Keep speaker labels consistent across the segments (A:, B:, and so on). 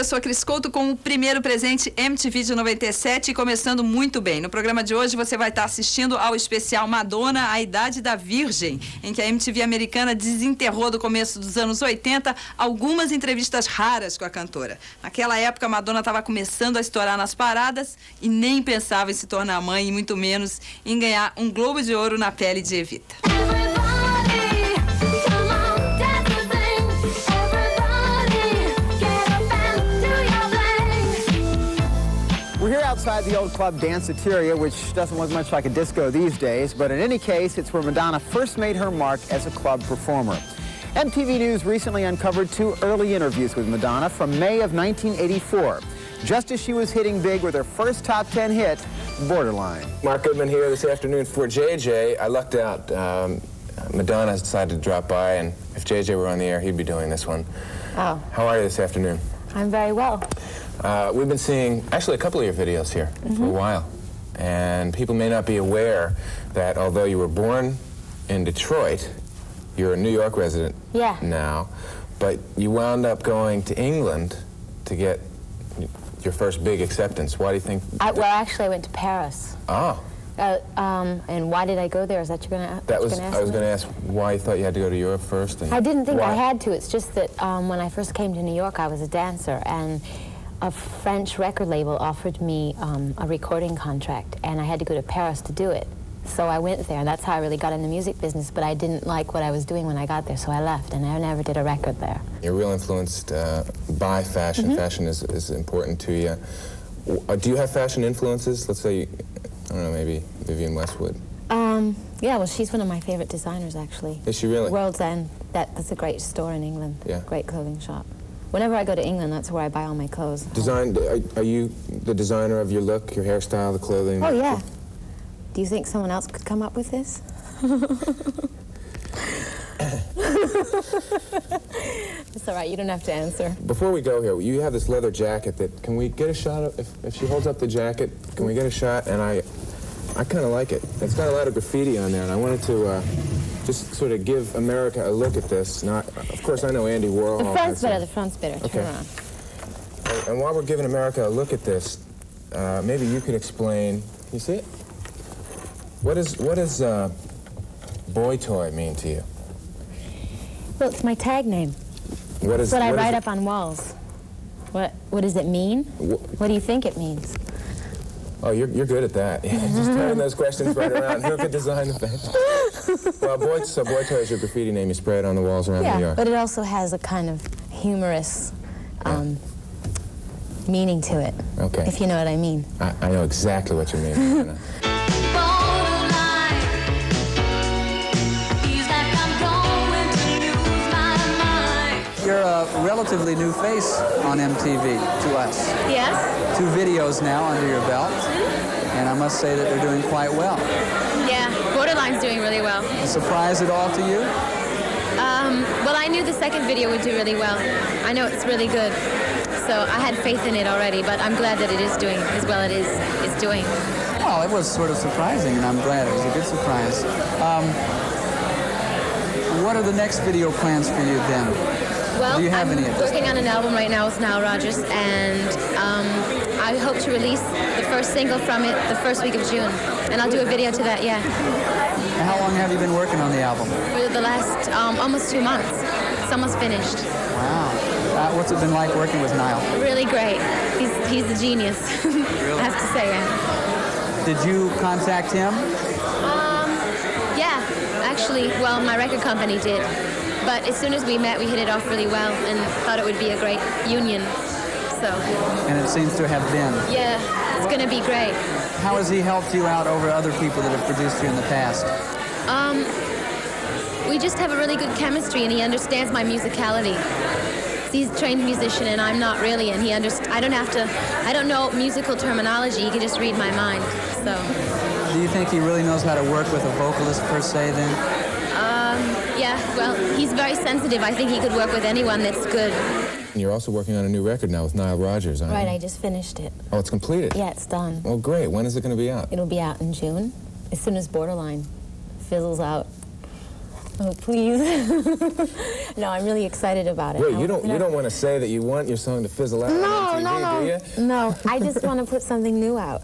A: sou a Cris Couto com o primeiro presente MTV de 97 e começando muito bem. No programa de hoje você vai estar assistindo ao especial Madonna, a idade da virgem, em que a MTV americana desenterrou do começo dos anos 80 algumas entrevistas raras com a cantora. Naquela época, Madonna estava começando a estourar nas paradas e nem pensava em se tornar mãe e muito menos em ganhar um Globo de Ouro na pele de Evita.
B: We're here outside the old club Danceteria, which doesn't look much like a disco these days, but in any case, it's where Madonna first made her mark as a club performer. MTV News recently uncovered two early interviews with Madonna from May of 1984, just as she was hitting big with her first top 10 hit, Borderline.
C: Mark Goodman here this afternoon for JJ. I lucked out. Madonna has decided to drop by, and if JJ were on the air, he'd be doing this one.
D: Oh.
C: How are you this afternoon?
D: I'm very well.
C: We've been seeing, actually, a couple of your videos here for a while. And people may not be aware that although you were born in Detroit, you're a New York resident now, but you wound up going to England to get your first big acceptance. Why do you think?
D: Well, actually, I went to Paris.
C: Oh.
D: And why did I go there? Is that you're going to ask?
C: I was going to ask why you thought you had to go to Europe first. And
D: I didn't think
C: why?
D: I had to. It's just that when I first came to New York, I was a dancer, and a French record label offered me a recording contract, and I had to go to Paris to do it. So I went there, and that's how I really got in the music business, but I didn't like what I was doing when I got there, so I left, and I never did a record there.
C: You're real influenced by fashion. Fashion is important to you. Do you have fashion influences? Let's say, I don't know, maybe Vivienne Westwood.
D: Yeah, well, she's one of my favorite designers, actually.
C: Is she really?
D: World's End. That's a great store in England.
C: Yeah.
D: Great clothing shop. Whenever I go to England, that's where I buy all my clothes.
C: Are you the designer of your look, your hairstyle, the clothing?
D: Oh, yeah. Do you think someone else could come up with this? It's all right, you don't have to answer.
C: Before we go here, you have this leather jacket that, can we get a shot of, if she holds up the jacket, can we get a shot? And I kind of like it. It's got a lot of graffiti on there, and I wanted to just sort of give America a look at this. Now, of course, I know Andy Warhol.
D: The front's better, the front's better.
C: Okay.
D: Turn around.
C: And while we're giving America a look at this, maybe you could explain, can you see it? What does boy toy mean to you?
D: Well, it's my tag name. It's what I write up on walls. What does it mean? What do you think it means?
C: Oh, you're good at that. Yeah, just turning those questions right around. Who could design the fashion? Well, boy toy is your graffiti name. You spray it on the walls around New York.
D: But it also has a kind of humorous meaning to it.
C: Okay.
D: If you know what I mean.
C: I know exactly what you mean.
E: You're a relatively new face on MTV to us.
F: Yes.
E: 2 videos now under your belt, and I must say that they're doing quite well.
F: Yeah, Borderline's doing really well.
E: A surprise at all to you?
F: Well, I knew the second video would do really well. I know it's really good, so I had faith in it already, but I'm glad that it is doing as well as it is doing.
E: Well, it was sort of surprising, and I'm glad. It was a good surprise. What are the next video plans for you then?
F: Well,
E: Do you have
F: I'm
E: any at this
F: working on an album right now with Nile Rodgers, and I hope to release the first single from it the first week of June, and I'll do a video to that, yeah.
E: And how long have you been working on the album?
F: For the last almost 2 months. It's almost finished.
E: Wow. What's it been like working with Nile?
F: Really great. He's a genius, I have to say, yeah.
E: Did you contact him?
F: Yeah, actually, well, my record company did. But as soon as we met, we hit it off really well and thought it would be a great union, so.
E: And it seems to have been.
F: Yeah, it's going to be great.
E: How has he helped you out over other people that have produced you in the past?
F: We just have a really good chemistry, and he understands my musicality. He's a trained musician, and I'm not really, and I don't know musical terminology, he can just read my mind, so.
E: Do you think he really knows how to work with a vocalist per se then?
F: Yeah, well, he's very sensitive. I think he could work with anyone that's good.
C: And you're also working on a new record now with Nile Rodgers, aren't you?
D: Right, I just finished it.
C: Oh, it's completed?
D: Yeah, it's done.
C: Oh, great. When is it going to be out?
D: It'll be out in June, as soon as Borderline fizzles out. Oh, please. No, I'm really excited about it.
C: Wait, you don't want to say that you want your song to fizzle out on MTV, do you?
D: No, I just want to put something new out.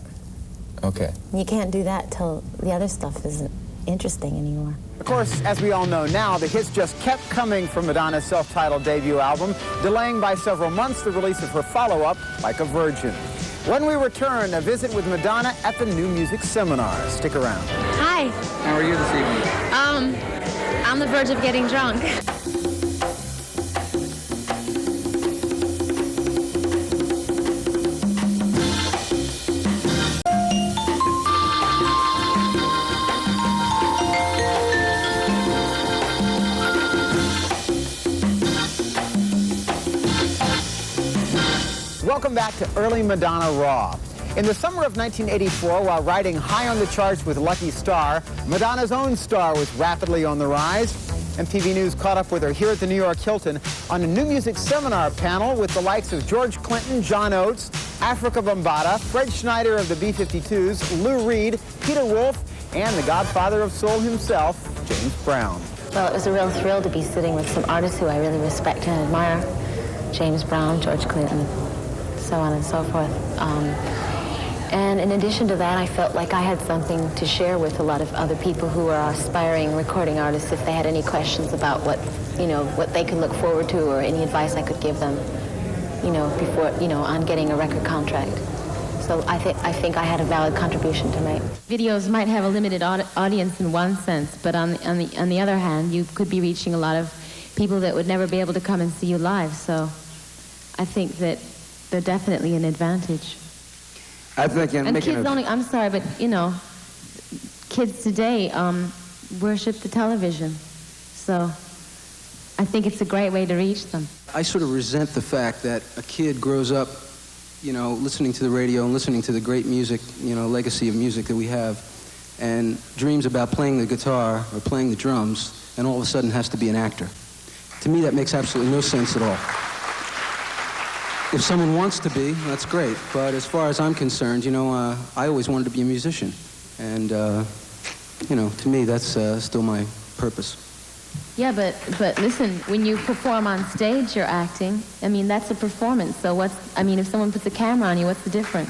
C: Okay.
D: You can't do that till the other stuff isn't interesting anymore.
B: Of course, as we all know now, the hits just kept coming from Madonna's self-titled debut album, delaying by several months the release of her follow-up, Like a Virgin. When we return, a visit with Madonna at the New Music Seminar. Stick around.
F: Hi.
E: How are you this evening?
F: I'm on the verge of getting drunk.
B: Welcome back to Early Madonna Raw. In the summer of 1984, while riding high on the charts with Lucky Star, Madonna's own star was rapidly on the rise. MTV News caught up with her here at the New York Hilton on a New Music Seminar panel with the likes of George Clinton, John Oates, Africa Bambaataa, Fred Schneider of the B-52s, Lou Reed, Peter Wolf, and the godfather of soul himself, James Brown.
D: Well, it was a real thrill to be sitting with some artists who I really respect and admire. James Brown, George Clinton, so on and so forth. And in addition to that, I felt like I had something to share with a lot of other people who are aspiring recording artists if they had any questions about what they could look forward to or any advice I could give them, before, on getting a record contract. So I think I had a valid contribution to make.
F: Videos might have a limited audience in one sense, but on the other hand, you could be reaching a lot of people that would never be able to come and see you live. So I think that they're definitely an advantage.
C: I think
F: and kids only, I'm sorry, but kids today worship the television. So I think it's a great way to reach them.
G: I sort of resent the fact that a kid grows up, listening to the radio and listening to the great music, legacy of music that we have, and dreams about playing the guitar or playing the drums, and all of a sudden has to be an actor. To me, that makes absolutely no sense at all. If someone wants to be, that's great. But as far as I'm concerned, I always wanted to be a musician. And, to me, that's still my purpose.
F: Yeah, but listen, when you perform on stage, you're acting. I mean, that's a performance. So if someone puts a camera on you, what's the difference?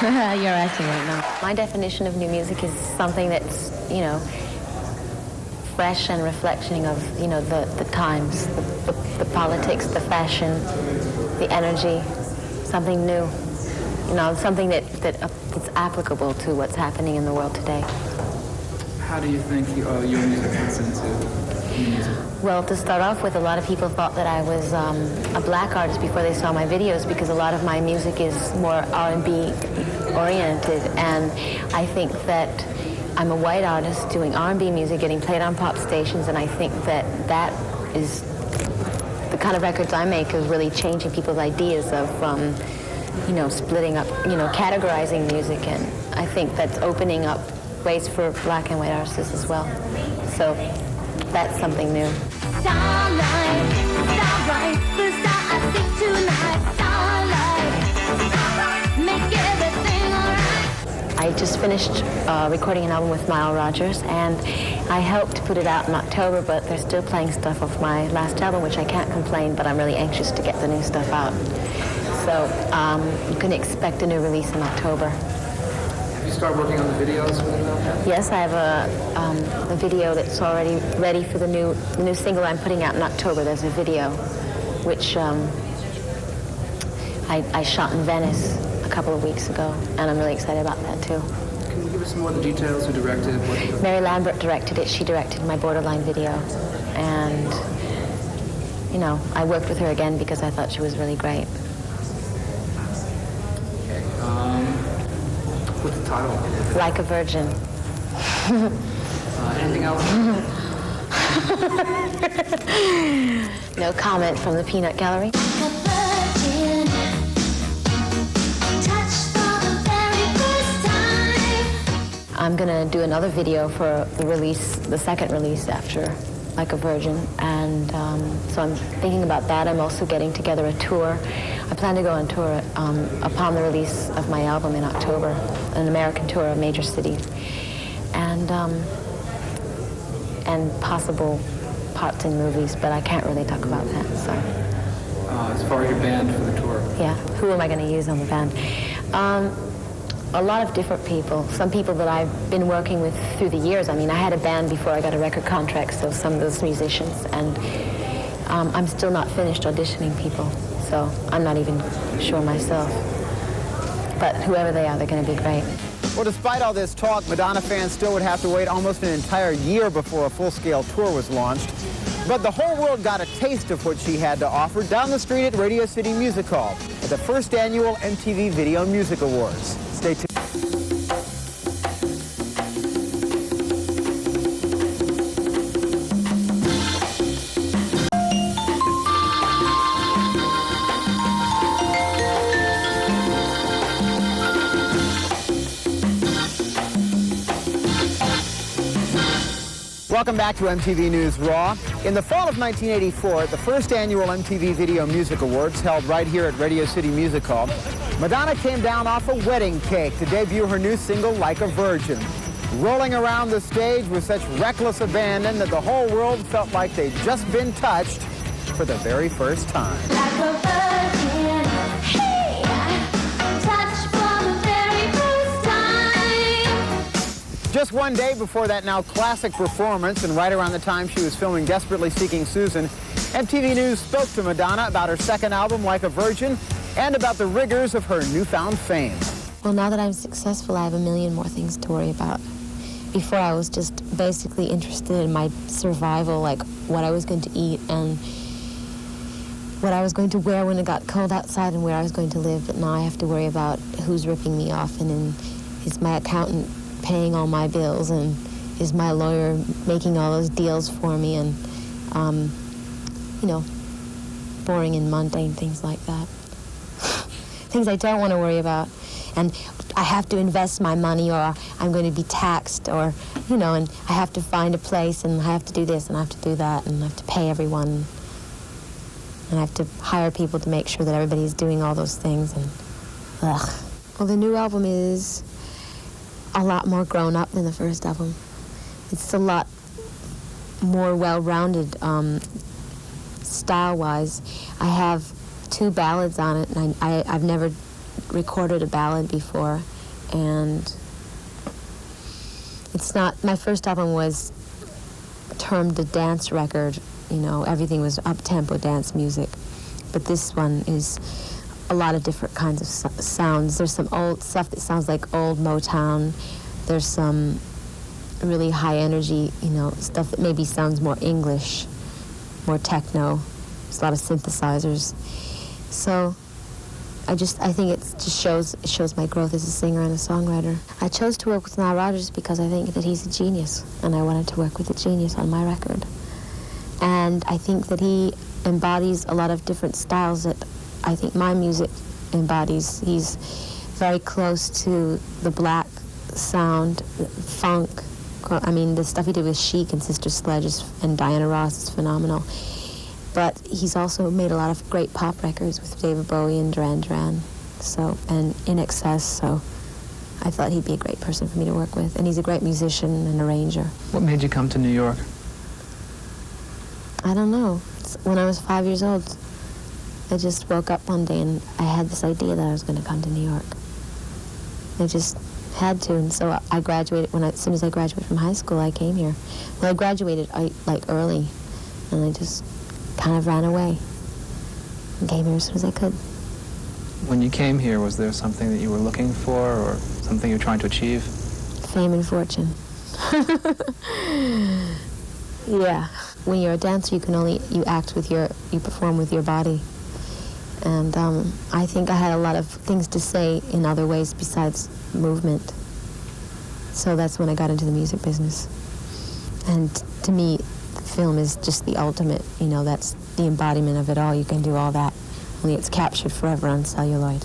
F: You're acting right now.
D: My definition of new music is something that's, fresh and reflection of, the times, the politics, the fashion, the energy, something new, something that's applicable to what's happening in the world today.
E: How do you think your music fits into music?
D: Well, to start off with, a lot of people thought that I was a black artist before they saw my videos because a lot of my music is more R&B oriented, and I think that I'm a white artist doing R&B music, getting played on pop stations, and I think that is the kind of records I make is really changing people's ideas of, splitting up, categorizing music, and I think that's opening up ways for black and white artists as well. So that's something new.
H: Starlight, starlight, the star I see tonight. Starlight, make everything alright.
D: I just finished recording an album with Nile Rodgers, and I helped put it out in October, but they're still playing stuff off my last album, which I can't complain, but I'm really anxious to get the new stuff out. So you can expect a new release in October.
E: Have you started working on the videos for the album?
D: Yes, I have a video that's already ready for the new single I'm putting out in October. There's a video which I shot in Venice a couple of weeks ago, and I'm really excited about that too.
E: Can you give us some more of the details? Who directed it?
D: Mary Lambert directed it. She directed my Borderline video, and I worked with her again because I thought she was really great.
E: What's the title?
D: Like a Virgin.
E: Anything else?
D: No comment from the Peanut Gallery. I'm going to do another video for the second release after Like a Virgin, and so I'm thinking about that. I'm also getting together a tour. I plan to go on tour upon the release of my album in October, an American tour of major cities. And and possible parts in movies, but I can't really talk about that, so.
E: As far as your band for the tour?
D: Yeah, who am I going to use on the band? A lot of different people. Some people that I've been working with through the years. I mean, I had a band before I got a record contract, so some of those musicians, and I'm still not finished auditioning people, so I'm not even sure myself. But whoever they are, they're going to be great.
B: Well, despite all this talk, Madonna fans still would have to wait almost an entire year before a full-scale tour was launched. But the whole world got a taste of what she had to offer down the street at Radio City Music Hall at the first annual MTV Video Music Awards. Stay tuned. Welcome back to MTV News Raw. In the fall of 1984, at the first annual MTV Video Music Awards held right here at Radio City Music Hall, Madonna came down off a wedding cake to debut her new single, Like a Virgin, rolling around the stage with such reckless abandon that the whole world felt like they'd just been touched for the very first time.
H: Like a virgin, hey, touched for the very first time.
B: Just one day before that now classic performance, and right around the time she was filming Desperately Seeking Susan, MTV News spoke to Madonna about her second album, Like a Virgin, and about the rigors of her newfound fame.
D: Well, now that I'm successful, I have a million more things to worry about. Before, I was just basically interested in my survival, like what I was going to eat and what I was going to wear when it got cold outside and where I was going to live. But now I have to worry about who's ripping me off, and is my accountant paying all my bills, and is my lawyer making all those deals for me, and, you know, boring and mundane things like that. Things I don't want to worry about. And I have to invest my money, or I'm going to be taxed, or, you know, and I have to find a place, and I have to do this, and I have to do that, and I have to pay everyone. And I have to hire people to make sure that everybody's doing all those things, and ugh. Well, the new album is a lot more grown up than the first album. It's a lot more well-rounded style-wise. I have 2 ballads on it, and I've never recorded a ballad before, and it's not, my first album was termed a dance record, you know, everything was up-tempo dance music, but this one is a lot of different kinds of sounds. There's some old stuff that sounds like old Motown, there's some really high energy, you know, stuff that maybe sounds more English, more techno, there's a lot of synthesizers, so I think it just shows my growth as a singer and a songwriter. I chose to work with Nile Rodgers because I think that he's a genius, and I wanted to work with a genius on my record. And I think that he embodies a lot of different styles that I think my music embodies. He's very close to the black sound, funk. I mean, the stuff he did with Chic and Sister Sledge and Diana Ross is phenomenal. But he's also made a lot of great pop records with David Bowie and Duran Duran, and In Excess, so I thought he'd be a great person for me to work with. And he's a great musician and arranger.
E: What made you come to New York?
D: I don't know. When I was 5 years old, I just woke up one day and I had this idea that I was going to come to New York. I just had to, and so I graduated. As soon as I graduated from high school, I came here. Well, I graduated early, and I just kind of ran away and came here as soon as I could.
E: When you came here, was there something that you were looking for, or something you were trying to achieve?
D: Fame and fortune. Yeah. When you're a dancer, you perform with your body. And I think I had a lot of things to say in other ways besides movement. So that's when I got into the music business. And to me, film is just the ultimate, you know, that's the embodiment of it all. You can do all that, only it's captured forever on celluloid.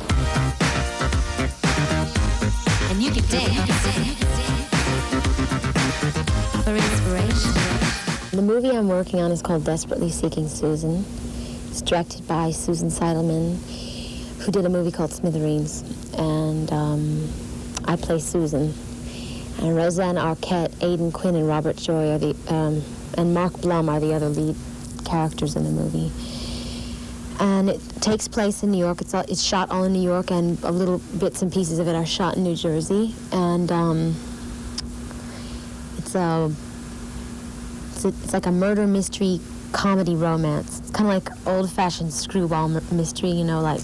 H: And you can dance for inspiration.
D: The movie I'm working on is called Desperately Seeking Susan. It's directed by Susan Seidelman, who did a movie called Smithereens, and I play Susan. And Roseanne Arquette, Aidan Quinn, and Robert Joy are and Mark Blum are the other lead characters in the movie. And it takes place in New York. It's shot all in New York, and little bits and pieces of it are shot in New Jersey. And it's like a murder mystery comedy romance. It's kind of like old-fashioned screwball mystery, you know, like.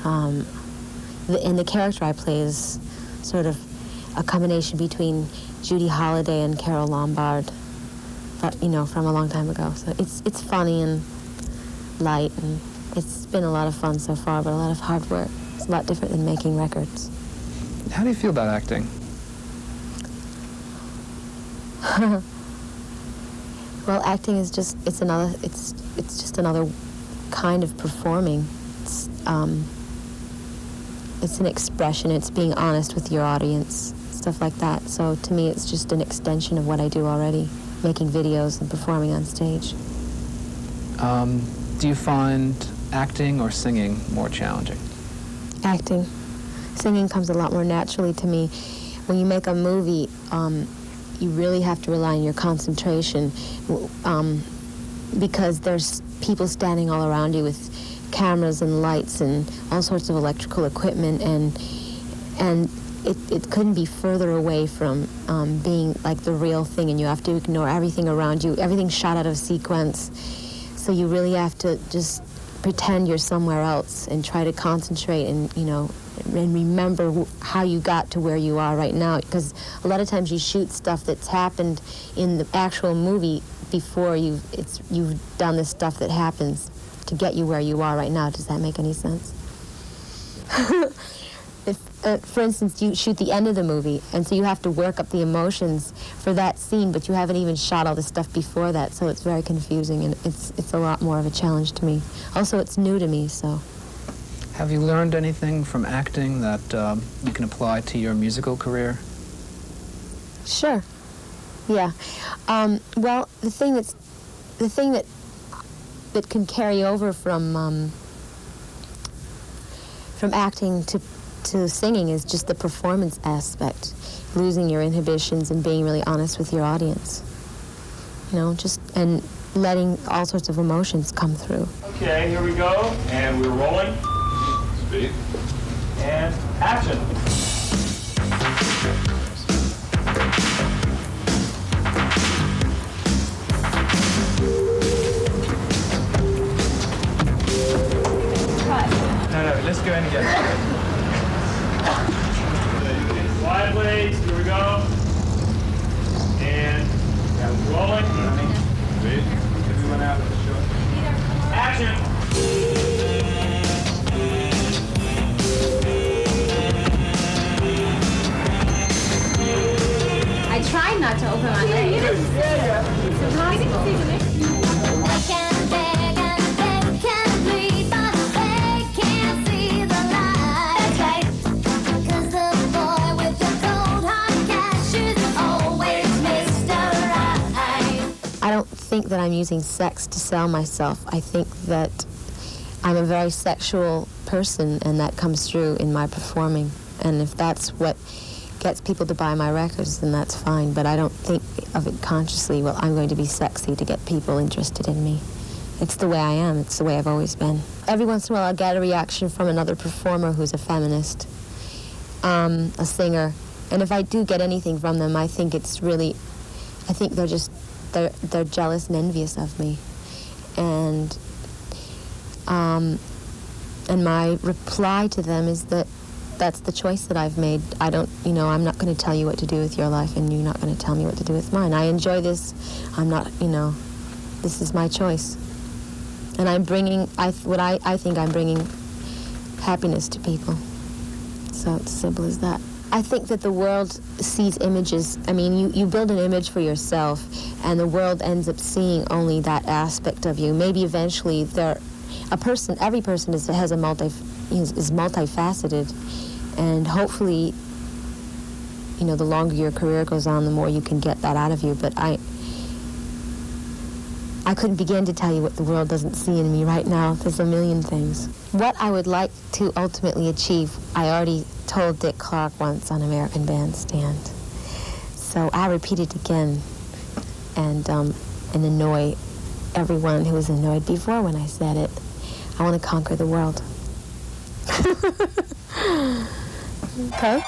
D: And the character I play is sort of a combination between Judy Holliday and Carole Lombard, but you know, from a long time ago. So it's funny and light, and it's been a lot of fun so far, but a lot of hard work. It's a lot different than making records.
I: How do you feel about acting?
D: Well, acting is just it's just another kind of performing. It's an expression. It's being honest with your audience, stuff like that. So to me, it's just an extension of what I do already, making videos and performing on stage.
I: Do you find acting or singing more challenging?
D: Acting. Singing comes a lot more naturally to me. When you make a movie, you really have to rely on your concentration because there's people standing all around you with cameras and lights and all sorts of electrical equipment, and it couldn't be further away from being like the real thing, and you have to ignore everything around you. Everything's shot out of sequence, so you really have to just pretend you're somewhere else and try to concentrate and, you know, and remember how you got to where you are right now, because a lot of times you shoot stuff that's happened in the actual movie before you've done the stuff that happens to get you where you are right now. Does that make any sense? If, for instance, you shoot the end of the movie, and so you have to work up the emotions for that scene, but you haven't even shot all the stuff before that, so it's very confusing, and it's a lot more of a challenge to me. Also, it's new to me, so.
I: Have you learned anything from acting that you can apply to your musical career?
D: Sure. Yeah. Well, the thing that can carry over from acting to singing is just the performance aspect, losing your inhibitions and being really honest with your audience. You know, and letting all sorts of emotions come through.
J: Okay, here we go, and we're rolling. Speed. And action. No, let's go in again. Sideways, here we go. And rolling. Speed. Everyone out with the shot. Action.
F: I tried not to open my legs. It's impossible.
H: I can beg and beg, can plead, but they can't see the light. That's right. 'Cause the boy with the cold hard cash is always Mr. Right.
D: I don't think that I'm using sex to sell myself. I think that I'm a very sexual person, and that comes through in my performing. And if that's what gets people to buy my records, then that's fine. But I don't think of it consciously, well, I'm going to be sexy to get people interested in me. It's the way I am. It's the way I've always been. Every once in a while, I'll get a reaction from another performer who's a feminist, a singer. And if I do get anything from them, I think it's really, I think they're jealous and envious of me. And my reply to them is that that's the choice that I've made. I'm not going to tell you what to do with your life, and you're not going to tell me what to do with mine. I enjoy this. This is my choice. And I'm bringing, I think I'm bringing happiness to people. So it's simple as that. I think that the world sees images. I mean, you build an image for yourself, and the world ends up seeing only that aspect of you. Maybe eventually every person is multifaceted, and hopefully, the longer your career goes on, the more you can get that out of you. But I couldn't begin to tell you what the world doesn't see in me right now. There's a million things. What I would like to ultimately achieve, I already told Dick Clark once on American Bandstand. So I repeat it again and annoy everyone who was annoyed before when I said it. I want to conquer the world. Okay?